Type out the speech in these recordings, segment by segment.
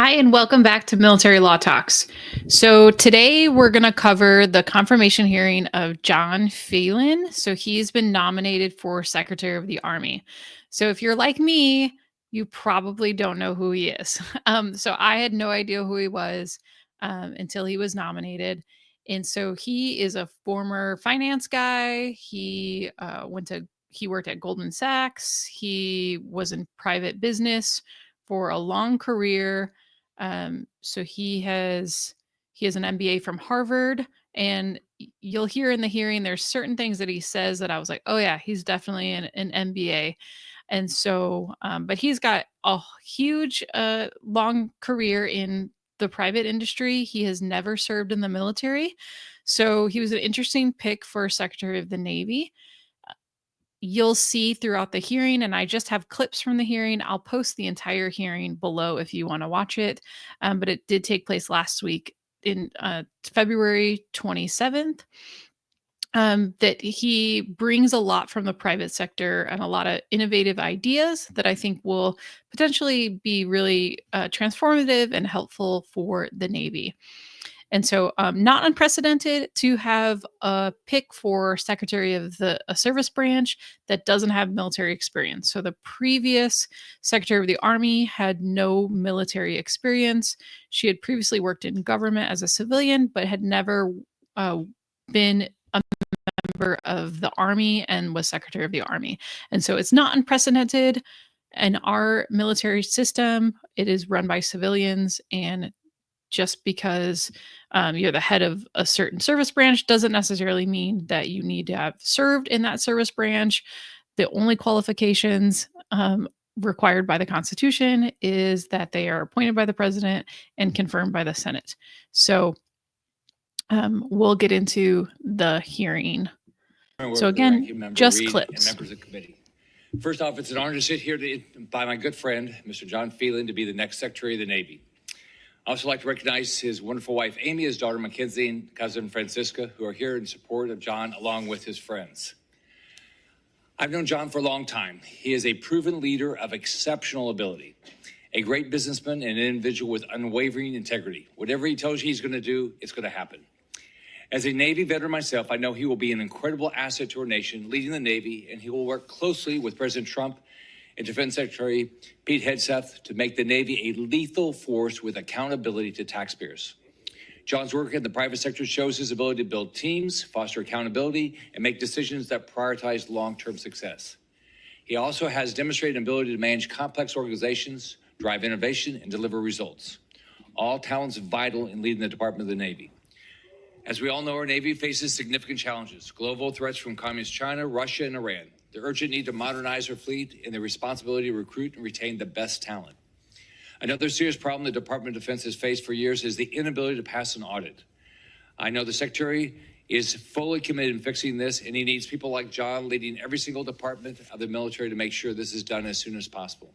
Hi, and welcome back to Military Law Talks. So, today we're going to cover the confirmation hearing of John Phelan. So, he's been nominated for Secretary of the Army. So, if you're like me, you probably don't know who he is. So, I had no idea who he was until he was nominated. And so, he is a former finance guy. He worked at Goldman Sachs. He was in private business for a long career. So he has an MBA from Harvard, and you'll hear in the hearing there's certain things that he says that I was like, oh yeah, he's definitely an MBA. And so, but he's got a huge, long career in the private industry. He has never served in the military, so he was an interesting pick for Secretary of the Navy. You'll see throughout the hearing, and I just have clips from the hearing. I'll post the entire hearing below if you want to watch it. But it did take place last week in February 27th. That he brings a lot from the private sector and a lot of innovative ideas that I think will potentially be really transformative and helpful for the Navy. And so, not unprecedented to have a pick for secretary of a service branch that doesn't have military experience. So, the previous secretary of the Army had no military experience. She had previously worked in government as a civilian, but had never been a member of the Army and was secretary of the Army. And so, it's not unprecedented. In our military system, it is run by civilians, and just because you're the head of a certain service branch doesn't necessarily mean that you need to have served in that service branch. The only qualifications required by the Constitution is that they are appointed by the president and confirmed by the Senate. So we'll get into the hearing. So again, just clips. And members of the committee. First off, it's an honor to sit here by my good friend, Mr. John Phelan, to be the next Secretary of the Navy. I also like to recognize his wonderful wife, Amy, his daughter, Mackenzie, and cousin, Francisca, who are here in support of John, along with his friends. I've known John for a long time. He is a proven leader of exceptional ability, a great businessman, and an individual with unwavering integrity. Whatever he tells you he's going to do, it's going to happen. As a Navy veteran myself, I know he will be an incredible asset to our nation, leading the Navy, and he will work closely with President Trump and Defense Secretary Pete Hegseth to make the Navy a lethal force with accountability to taxpayers. John's work in the private sector shows his ability to build teams, foster accountability, and make decisions that prioritize long-term success. He also has demonstrated an ability to manage complex organizations, drive innovation, and deliver results. All talents vital in leading the Department of the Navy. As we all know, our Navy faces significant challenges: global threats from Communist China, Russia, and Iran, the urgent need to modernize our fleet, and the responsibility to recruit and retain the best talent. Another serious problem the Department of Defense has faced for years is the inability to pass an audit. I know the Secretary is fully committed in fixing this, and he needs people like John leading every single department of the military to make sure this is done as soon as possible.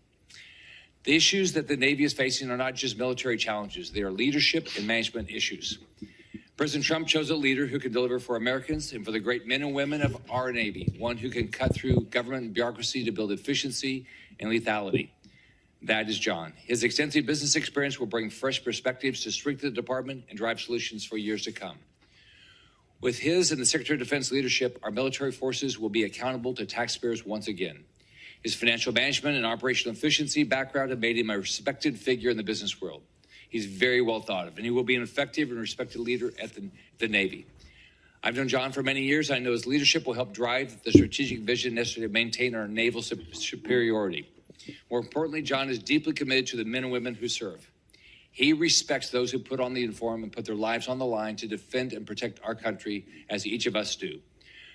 The issues that the Navy is facing are not just military challenges. They are leadership and management issues. President Trump chose a leader who can deliver for Americans and for the great men and women of our Navy, one who can cut through government and bureaucracy to build efficiency and lethality. That is John. His extensive business experience will bring fresh perspectives to strengthen the department and drive solutions for years to come. With his and the Secretary of Defense leadership, our military forces will be accountable to taxpayers once again. His financial management and operational efficiency background have made him a respected figure in the business world. He's very well thought of, and he will be an effective and respected leader at the Navy. I've known John for many years. I know his leadership will help drive the strategic vision necessary to maintain our naval superiority. More importantly, John is deeply committed to the men and women who serve. He respects those who put on the uniform and put their lives on the line to defend and protect our country, as each of us do.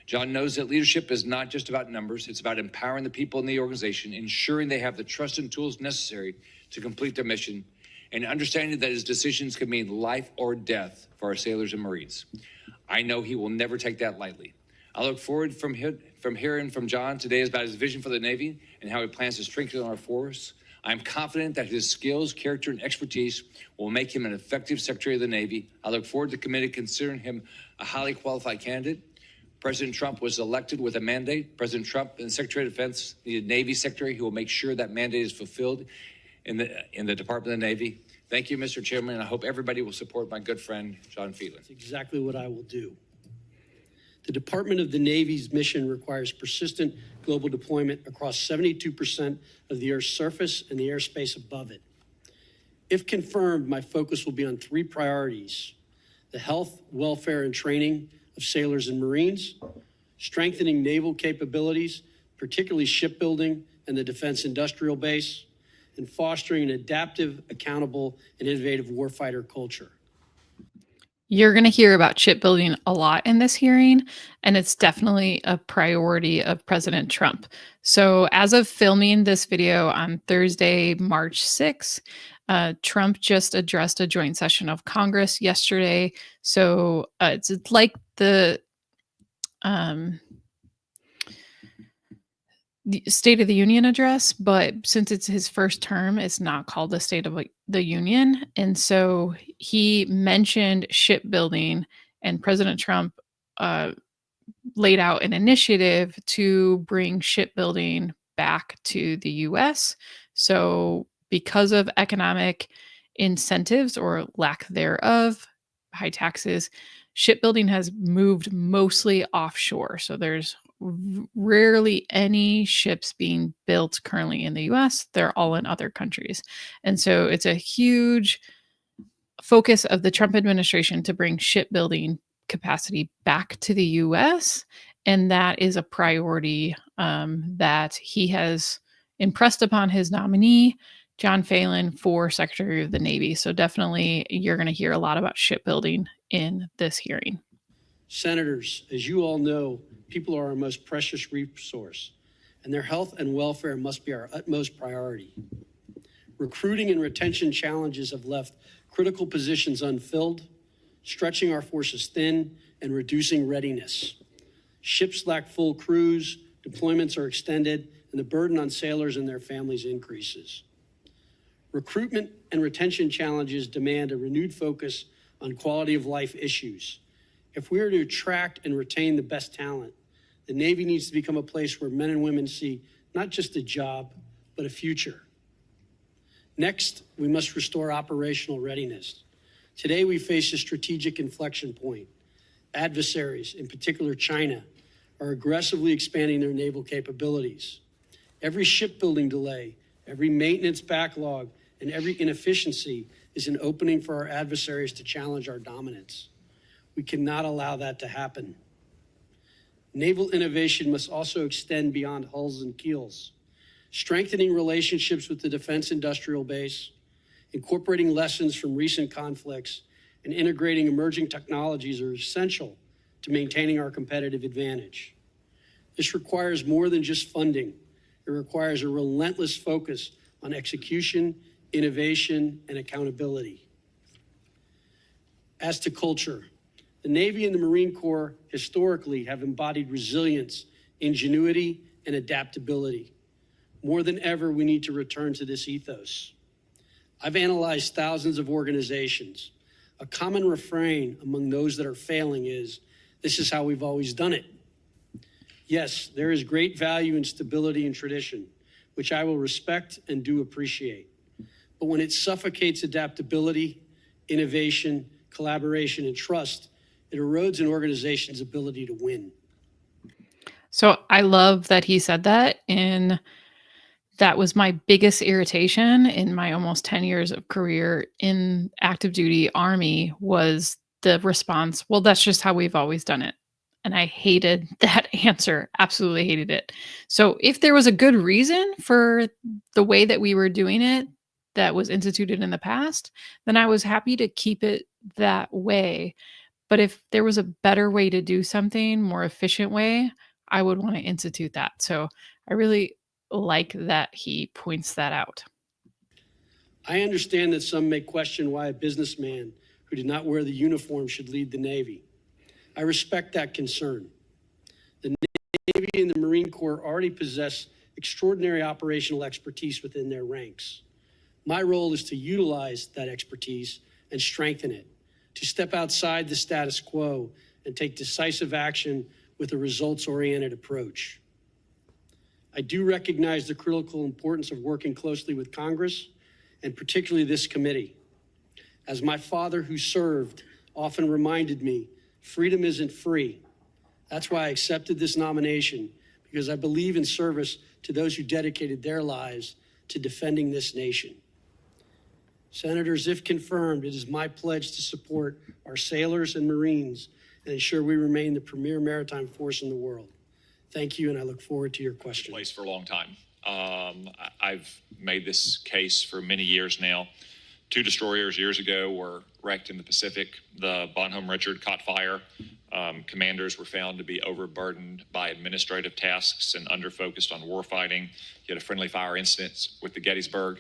John knows that leadership is not just about numbers. It's about empowering the people in the organization, ensuring they have the trust and tools necessary to complete their mission, and understanding that his decisions can mean life or death for our sailors and Marines. I know he will never take that lightly. I look forward from hearing from John today about his vision for the Navy and how he plans to strengthen our force. I'm confident that his skills, character, and expertise will make him an effective Secretary of the Navy. I look forward to the committee considering him a highly qualified candidate. President Trump was elected with a mandate. President Trump and the Secretary of Defense needed Navy Secretary who will make sure that mandate is fulfilled in the Department of the Navy. Thank you, Mr. Chairman, and I hope everybody will support my good friend, John Phelan. That's exactly what I will do. The Department of the Navy's mission requires persistent global deployment across 72% of the Earth's surface and the airspace above it. If confirmed, my focus will be on three priorities: the health, welfare, and training of sailors and Marines, strengthening naval capabilities, particularly shipbuilding and the defense industrial base, and fostering an adaptive, accountable, and innovative warfighter culture. You're going to hear about shipbuilding a lot in this hearing, and it's definitely a priority of President Trump. So, as of filming this video on Thursday, March 6th, Trump just addressed a joint session of Congress yesterday. So, it's like the State of the Union address, but since it's his first term, it's not called the State of the Union. And so he mentioned shipbuilding, and President Trump laid out an initiative to bring shipbuilding back to the US. So, because of economic incentives or lack thereof, high taxes, shipbuilding has moved mostly offshore. So, there's rarely any ships being built currently in the US. They're all in other countries. And so, it's a huge focus of the Trump administration to bring shipbuilding capacity back to the US. And that is a priority that he has impressed upon his nominee, John Phelan, for Secretary of the Navy. So definitely you're going to hear a lot about shipbuilding in this hearing. Senators, as you all know, people are our most precious resource, and their health and welfare must be our utmost priority. Recruiting and retention challenges have left critical positions unfilled, stretching our forces thin and reducing readiness. Ships lack full crews, deployments are extended, and the burden on sailors and their families increases. Recruitment and retention challenges demand a renewed focus on quality of life issues. If we are to attract and retain the best talent, the Navy needs to become a place where men and women see not just a job, but a future. Next, we must restore operational readiness. Today, we face a strategic inflection point. Adversaries, in particular China, are aggressively expanding their naval capabilities. Every shipbuilding delay, every maintenance backlog, and every inefficiency is an opening for our adversaries to challenge our dominance. We cannot allow that to happen. Naval innovation must also extend beyond hulls and keels. Strengthening relationships with the defense industrial base, incorporating lessons from recent conflicts, and integrating emerging technologies are essential to maintaining our competitive advantage. This requires more than just funding. It requires a relentless focus on execution, innovation, and accountability. As to culture, the Navy and the Marine Corps historically have embodied resilience, ingenuity, and adaptability. More than ever, we need to return to this ethos. I've analyzed thousands of organizations. A common refrain among those that are failing is, "This is how we've always done it." Yes, there is great value in stability and tradition, which I will respect and do appreciate. But when it suffocates adaptability, innovation, collaboration, and trust, it erodes an organization's ability to win. So I love that he said that. And that was my biggest irritation in my almost 10 years of career in active duty Army was the response, well, that's just how we've always done it. And I hated that answer, absolutely hated it. So if there was a good reason for the way that we were doing it that was instituted in the past, then I was happy to keep it that way. But if there was a better way to do something, more efficient way, I would want to institute that. So I really like that he points that out. I understand that some may question why a businessman who did not wear the uniform should lead the Navy. I respect that concern. The Navy and the Marine Corps already possess extraordinary operational expertise within their ranks. My role is to utilize that expertise and strengthen it, to step outside the status quo and take decisive action with a results-oriented approach. I do recognize the critical importance of working closely with Congress, and particularly this committee. As my father who served often reminded me, freedom isn't free. That's why I accepted this nomination, because I believe in service to those who dedicated their lives to defending this nation. Senators, if confirmed, it is my pledge to support our sailors and Marines and ensure we remain the premier maritime force in the world. Thank you, and I look forward to your questions. Place for a long time. I've made this case for many years now. 2 destroyers years ago were wrecked in the Pacific. The Bonhomme Richard caught fire. Commanders were found to be overburdened by administrative tasks and underfocused on warfighting. You had a friendly fire incident with the Gettysburg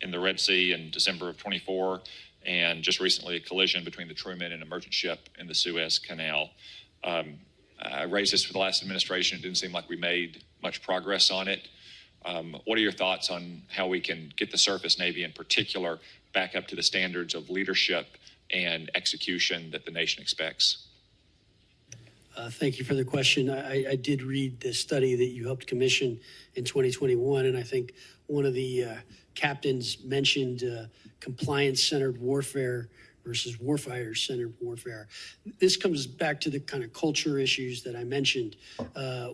in the Red Sea in December of 24, and just recently a collision between the Truman and a merchant ship in the Suez Canal. I raised this for the last administration. It didn't seem like we made much progress on it. What are your thoughts on how we can get the surface Navy in particular back up to the standards of leadership and execution that the nation expects? Thank you for the question. I did read the study that you helped commission in 2021, and I think one of the captains mentioned compliance-centered warfare versus warfighter-centered warfare. This comes back to the kind of culture issues that I mentioned,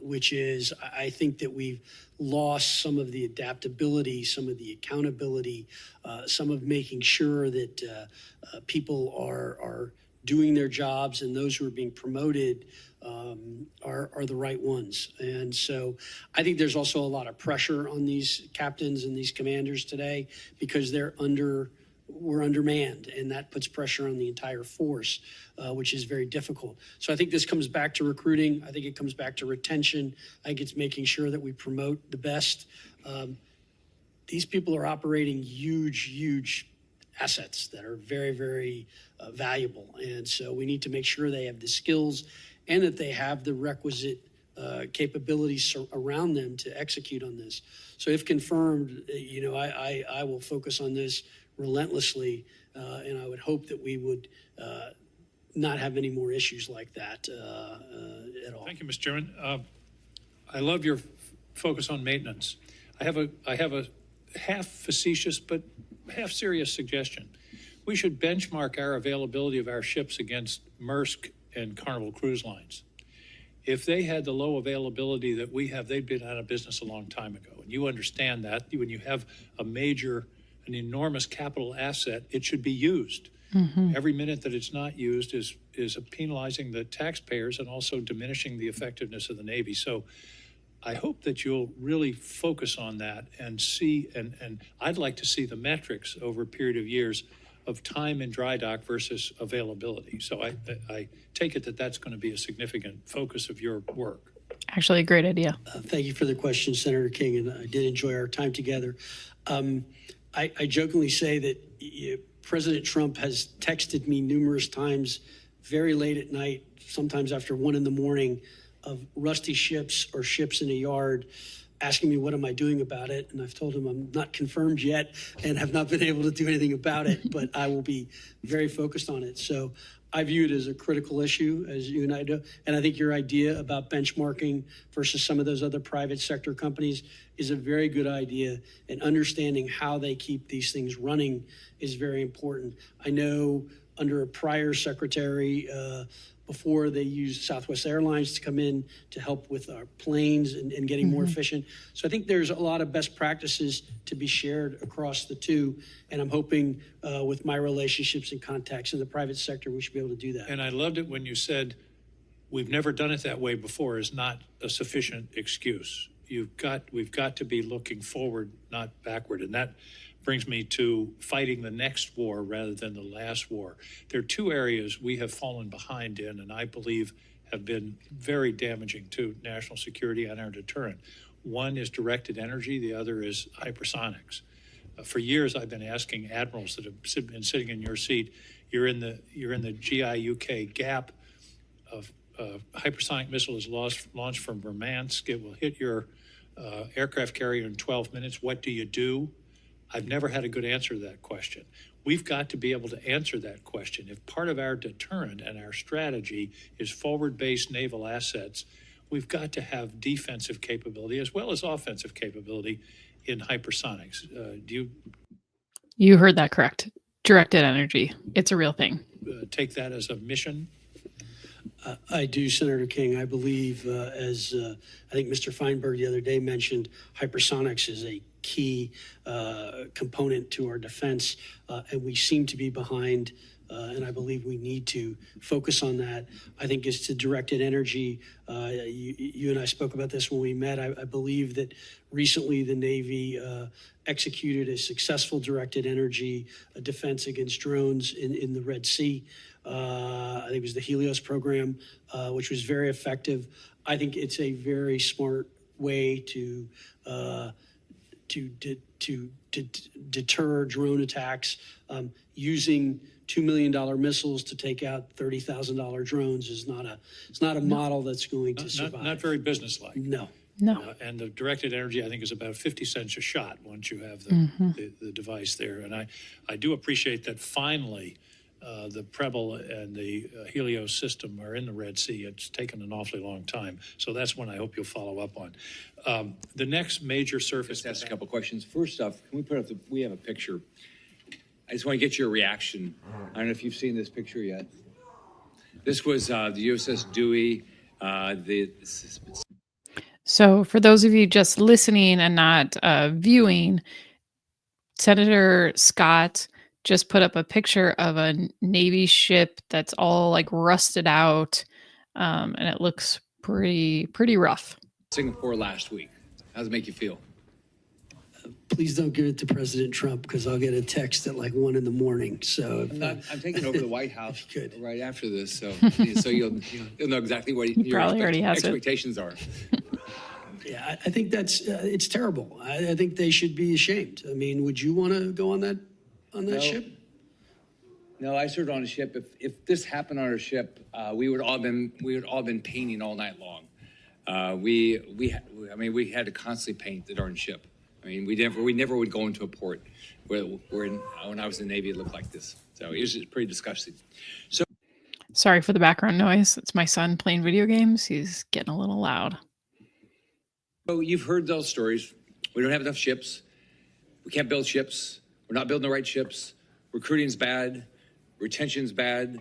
which is I think that we've lost some of the adaptability, some of the accountability, some of making sure that people are doing their jobs, and those who are being promoted are the right ones. And so I think there's also a lot of pressure on these captains and these commanders today because we're undermanned, and that puts pressure on the entire force, which is very difficult. So I think this comes back to recruiting. I think it comes back to retention. I think it's making sure that we promote the best. These people are operating huge assets that are very, very valuable. And so we need to make sure they have the skills and that they have the requisite capabilities around them to execute on this. So if confirmed, I will focus on this relentlessly, and I would hope that we would not have any more issues like that at all. Thank you, Mr. Chairman. I love your focus on maintenance. I have a half facetious but half serious suggestion. We should benchmark our availability of our ships against Maersk and Carnival Cruise Lines. If they had the low availability that we have, they'd been out of business a long time ago. And you understand that when you have an enormous capital asset, it should be used. Mm-hmm. Every minute that it's not used is penalizing the taxpayers and also diminishing the effectiveness of the Navy. So I hope that you'll really focus on that and see, and I'd like to see the metrics over a period of years of time in dry dock versus availability. So I take it that that's going to be a significant focus of your work. Actually, a great idea. Thank you for the question, Senator King, and I did enjoy our time together. I jokingly say that President Trump has texted me numerous times, very late at night, sometimes after 1 a.m, of rusty ships or ships in a yard, asking me what am I doing about it, and I've told him I'm not confirmed yet and have not been able to do anything about it, but I will be very focused on it. So I view it as a critical issue, as you and I do, and I think your idea about benchmarking versus some of those other private sector companies is a very good idea, and understanding how they keep these things running is very important. I know under a prior secretary, before they used Southwest Airlines to come in to help with our planes and getting more efficient. So I think there's a lot of best practices to be shared across the two. And I'm hoping with my relationships and contacts in the private sector, we should be able to do that. And I loved it when you said, we've never done it that way before is not a sufficient excuse. We've got to be looking forward, not backward. And that brings me to fighting the next war rather than the last war. There are 2 areas we have fallen behind in, and I believe have been very damaging to national security and our deterrent. One is directed energy, the other is hypersonics. For years, I've been asking admirals that have been sitting in your seat, you're in the GIUK gap of hypersonic missile is launched from Murmansk. It will hit your aircraft carrier in 12 minutes. What do you do? I've never had a good answer to that question. We've got to be able to answer that question. If part of our deterrent and our strategy is forward-based naval assets, we've got to have defensive capability as well as offensive capability in hypersonics. You heard that correct. Directed energy. It's a real thing. Take that as a mission? I do, Senator King. I believe, as I think Mr. Feinberg the other day mentioned, hypersonics is a key component to our defense, and we seem to be behind, and I believe we need to focus on that. I think as to directed energy, you and I spoke about this when we met. I believe that recently the Navy executed a successful directed energy defense against drones in the Red Sea. I think it was the Helios program, which was very effective. I think it's a very smart way to deter drone attacks. Using $2 million missiles to take out $30,000 drones is not a model that's going to survive. Not very businesslike. No. No. And the directed energy, I think, is about 50 cents a shot once you have the device there. And I do appreciate that finally the Preble and the Helios system are in the Red Sea. It's taken an awfully long time. So that's one I hope you'll follow up on. The next major surface. Just ask a couple questions. first off, can we put up we have a picture. I just want to get your reaction. I don't know if you've seen this picture yet. This was the USS Dewey. So for those of you just listening and not viewing, Senator Scott just put up a picture of a Navy ship that's all like rusted out, and it looks pretty rough. Singapore last week. How does it make you feel? Please don't give it to President Trump, because I'll get a text at like 1 a.m. So I'm taking over the White House Good. right after this, so you'll know exactly what your probably already has expectations are. yeah, I think that's it's terrible. I think they should be ashamed. I mean, would you want to go on that ship? No, I served on a ship. If this happened on our ship, we would all been painting all night long. We had to constantly paint the darn ship. I mean, we never would go into a port when I was in the Navy, it looked like this. So it was pretty disgusting. So Sorry for the background noise. It's my son playing video games. He's getting a little loud. So you've heard those stories. We don't have enough ships. We can't build ships. We're not building the right ships. Recruiting's bad. Retention's bad.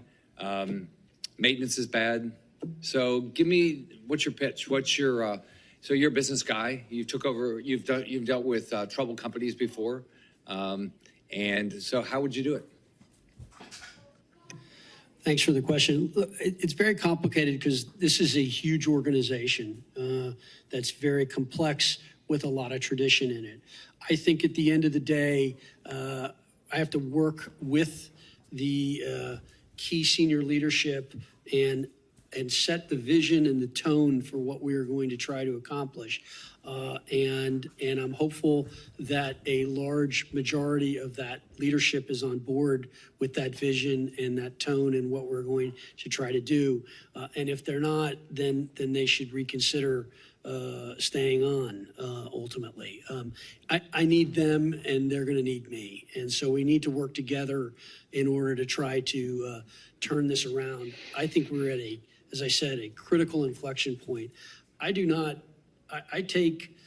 Maintenance is bad. So give me, what's your pitch? So you're a business guy. You took over. You've dealt with troubled companies before, and so how would you do it? Thanks for the question. Look, it's very complicated because this is a huge organization that's very complex with a lot of tradition in it. I think at the end of the day, I have to work with the key senior leadership and set the vision and the tone for what we are going to try to accomplish. And I'm hopeful that a large majority of that leadership is on board with that vision and that tone and what we're going to try to do. And if they're not, then they should reconsider staying on ultimately. I need them and they're going to need me. And so we need to work together in order to try to turn this around. I think we're at as I said, a critical inflection point. I take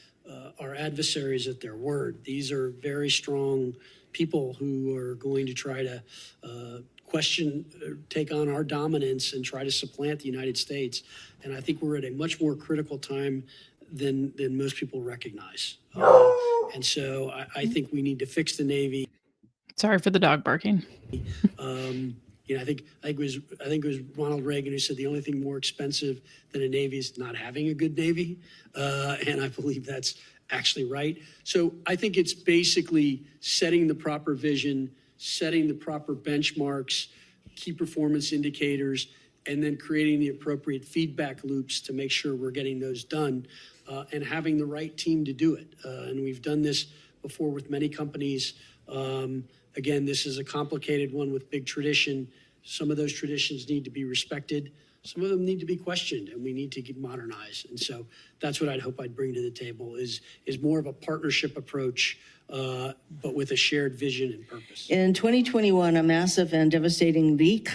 our adversaries at their word. These are very strong people who are going to try to take on our dominance and try to supplant the United States. And I think we're at a much more critical time than most people recognize. And so I think we need to fix the Navy. Sorry for the dog barking. I think it was Ronald Reagan who said the only thing more expensive than a Navy is not having a good Navy. And I believe that's actually right. So I think it's basically setting the proper vision, setting the proper benchmarks, key performance indicators, and then creating the appropriate feedback loops to make sure we're getting those done and having the right team to do it. And we've done this before with many companies. Again, this is a complicated one with big tradition. Some of those traditions need to be respected. Some of them need to be questioned, and we need to get modernized. And so that's what I'd hope I'd bring to the table is more of a partnership approach, but with a shared vision and purpose. In 2021, a massive and devastating leak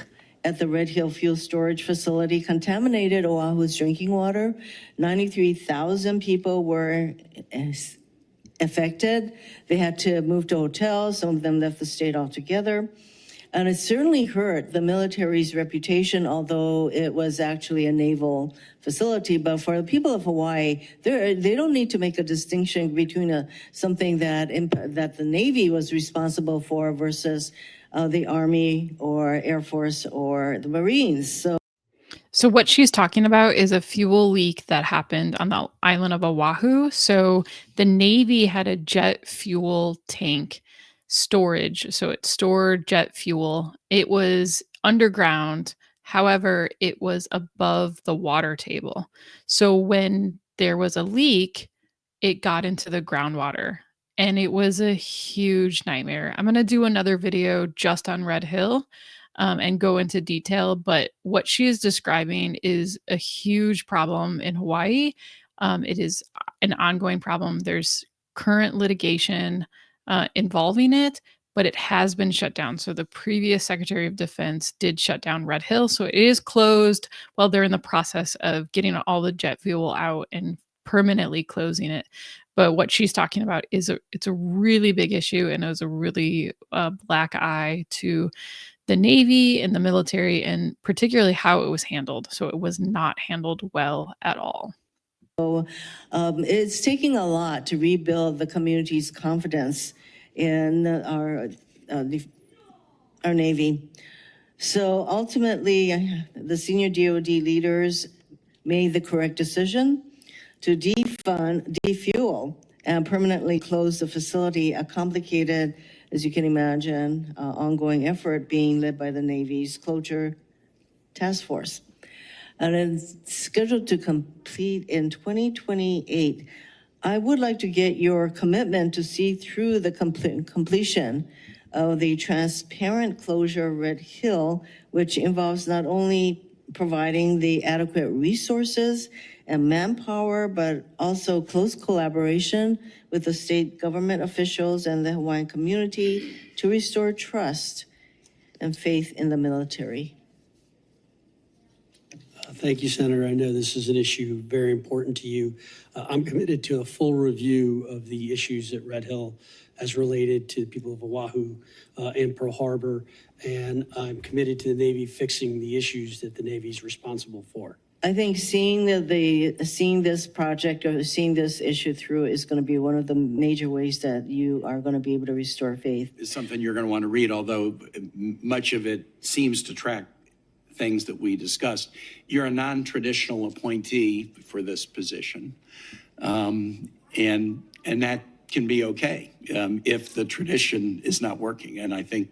at the Red Hill Fuel Storage Facility contaminated Oahu's drinking water. 93,000 people were affected. They had to move to hotels. Some of them left the state altogether. And it certainly hurt the military's reputation, although it was actually a naval facility. But for the people of Hawaii, they don't need to make a distinction between something that the Navy was responsible for versus the Army or Air Force or the Marines. So what she's talking about is a fuel leak that happened on the island of Oahu. So the Navy had a jet fuel tank storage. So it stored jet fuel. It was underground. However, it was above the water table. So when there was a leak, it got into the groundwater. And it was a huge nightmare. I'm going to do another video just on Red Hill and go into detail. But what she is describing is a huge problem in Hawaii. It is an ongoing problem. There's current litigation involving it, but it has been shut down. So the previous Secretary of Defense did shut down Red Hill. So it is closed while they're in the process of getting all the jet fuel out and permanently closing it. But what she's talking about is it's a really big issue, and it was a really black eye to the Navy and the military, and particularly how it was handled. So it was not handled well at all. It's taking a lot to rebuild the community's confidence in our Navy. So ultimately, the senior DoD leaders made the correct decision to defuel, and permanently close the facility, a complicated, as you can imagine, ongoing effort being led by the Navy's closure task force. And it's scheduled to complete in 2028. I would like to get your commitment to see through the completion of the transparent closure of Red Hill, which involves not only providing the adequate resources and manpower, but also close collaboration with the state government officials and the Hawaiian community to restore trust and faith in the military. Thank you, Senator. I know this is an issue very important to you. I'm committed to a full review of the issues at Red Hill as related to the people of Oahu and Pearl Harbor, and I'm committed to the Navy fixing the issues that the Navy is responsible for. I think seeing this project or seeing this issue through is going to be one of the major ways that you are going to be able to restore faith. It's something you're going to want to read, although much of it seems to track things that we discussed. You're a non-traditional appointee for this position, and that can be okay if the tradition is not working. And I think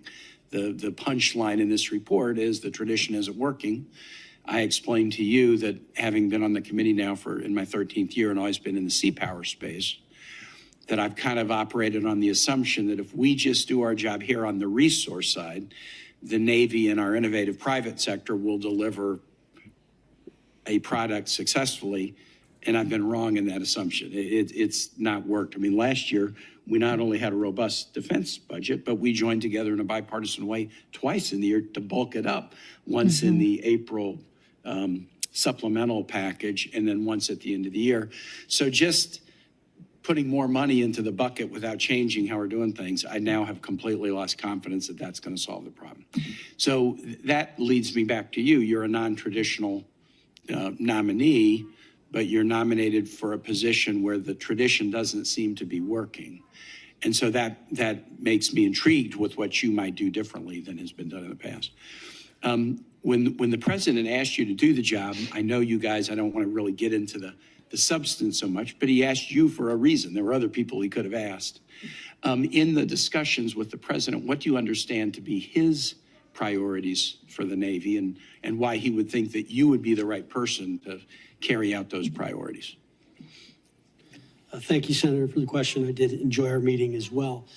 the punchline in this report is the tradition isn't working. I explained to you that having been on the committee now in my 13th year and always been in the sea power space, that I've kind of operated on the assumption that if we just do our job here on the resource side, the Navy and our innovative private sector will deliver a product successfully. And I've been wrong in that assumption. It's not worked. I mean, last year, we not only had a robust defense budget, but we joined together in a bipartisan way twice in the year to bulk it up, once in the April supplemental package, and then once at the end of the year. So just putting more money into the bucket without changing how we're doing things, I now have completely lost confidence that that's going to solve the problem. So that leads me back to you. You're a non-traditional nominee, but you're nominated for a position where the tradition doesn't seem to be working. And so that makes me intrigued with what you might do differently than has been done in the past. When the president asked you to do the job, I know you guys, I don't want to really get into the substance so much, but he asked you for a reason. There were other people he could have asked. In the discussions with the president, what do you understand to be his priorities for the Navy, and why he would think that you would be the right person to carry out those priorities? Thank you, Senator, for the question. I did enjoy our meeting as well.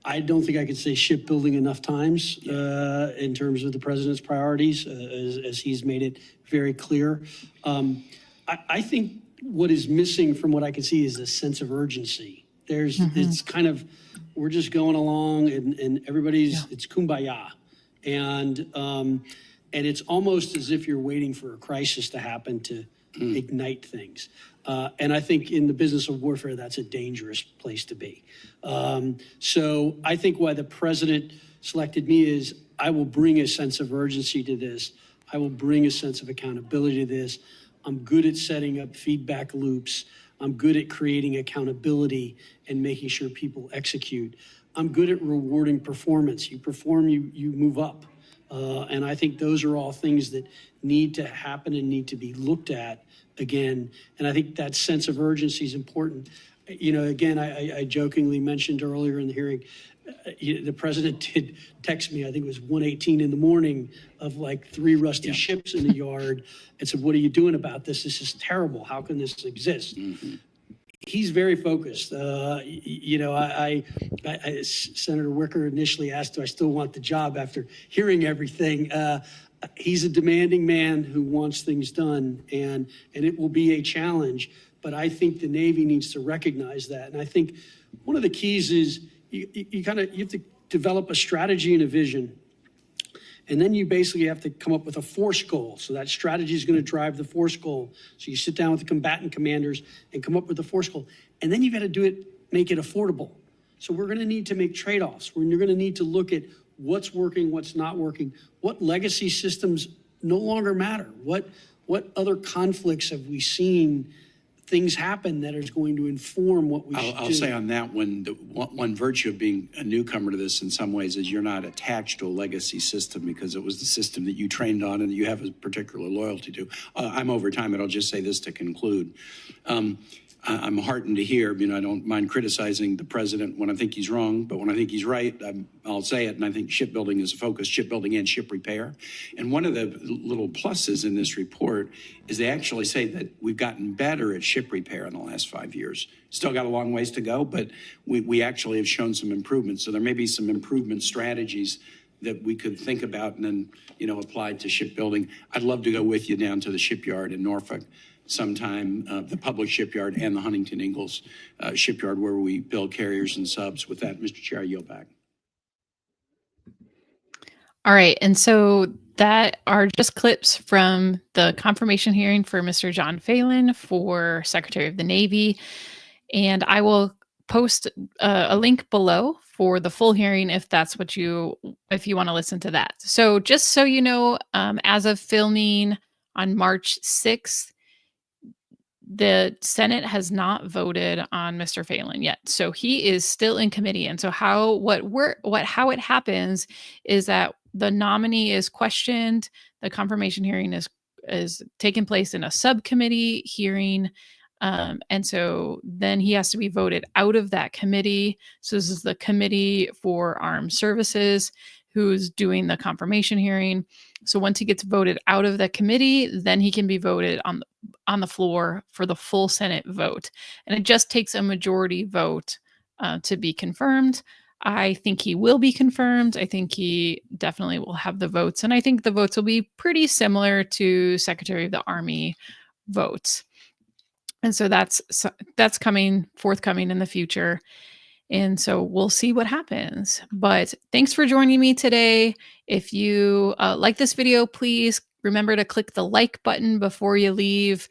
I don't think I could say shipbuilding enough times in terms of the president's priorities, as he's made it very clear. I think what is missing from what I can see is a sense of urgency. It's kind of, we're just going along and everybody's, it's kumbaya. And it's almost as if you're waiting for a crisis to happen to ignite things. And I think in the business of warfare, that's a dangerous place to be. So I think why the president selected me is I will bring a sense of urgency to this. I will bring a sense of accountability to this. I'm good at setting up feedback loops. I'm good at creating accountability and making sure people execute. I'm good at rewarding performance. You perform, you move up. And I think those are all things that need to happen and need to be looked at again. And I think that sense of urgency is important. You know, again, I jokingly mentioned earlier in the hearing, the president did text me, I think it was 1:18 in the morning, of like 3 rusty ships in the yard, and said, what are you doing about this? This is terrible. How can this exist? Mm-hmm. He's very focused. You know, Senator Wicker initially asked, do I still want the job after hearing everything? He's a demanding man who wants things done, and it will be a challenge. But I think the Navy needs to recognize that. And I think one of the keys is you have to develop a strategy and a vision. And then you basically have to come up with a force goal. So that strategy is going to drive the force goal. So you sit down with the combatant commanders and come up with a force goal. And then you got to do it, make it affordable. So we're going to need to make trade-offs. You're going to need to look at what's working, what's not working, what legacy systems no longer matter, what other conflicts have we seen things happen that is going to inform what we should do. I'll say on that one, the one virtue of being a newcomer to this in some ways is you're not attached to a legacy system because it was the system that you trained on and that you have a particular loyalty to. I'm over time, but I'll just say this to conclude. I'm heartened to hear, you know, I don't mind criticizing the president when I think he's wrong, but when I think he's right, I'll say it. And I think shipbuilding is a focus, shipbuilding and ship repair. And one of the little pluses in this report is they actually say that we've gotten better at ship repair in the last 5 years. Still got a long ways to go, but we actually have shown some improvement. So there may be some improvement strategies that we could think about and then, you know, apply to shipbuilding. I'd love to go with you down to the shipyard in Norfolk sometime, the public shipyard and the Huntington Ingalls shipyard where we build carriers and subs. With that, Mr. Chair, I yield back. All right. And so that are just clips from the confirmation hearing for Mr. John Phelan for Secretary of the Navy. And I will post a link below for the full hearing if that's what if you want to listen to that. So just so you know, as of filming on March 6th, the Senate has not voted on Mr. Phelan yet. So he is still in committee. And so how it happens is that the nominee is questioned, the confirmation hearing is taking place in a subcommittee hearing. And so then he has to be voted out of that committee. So this is the Committee for Armed Services who's doing the confirmation hearing. So once he gets voted out of the committee, then he can be voted on the floor for the full Senate vote. And it just takes a majority vote to be confirmed. I think he will be confirmed. I think he definitely will have the votes. And I think the votes will be pretty similar to Secretary of the Army votes. And so that's forthcoming in the future. And so we'll see what happens. But thanks for joining me today. If you like this video, please remember to click the like button before you leave.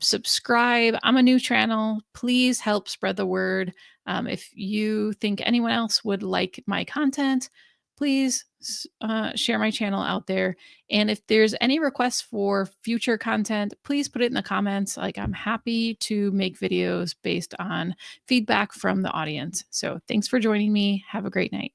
Subscribe. I'm a new channel. Please help spread the word. If you think anyone else would like my content, please share my channel out there. And if there's any requests for future content, please put it in the comments. Like, I'm happy to make videos based on feedback from the audience. So thanks for joining me. Have a great night.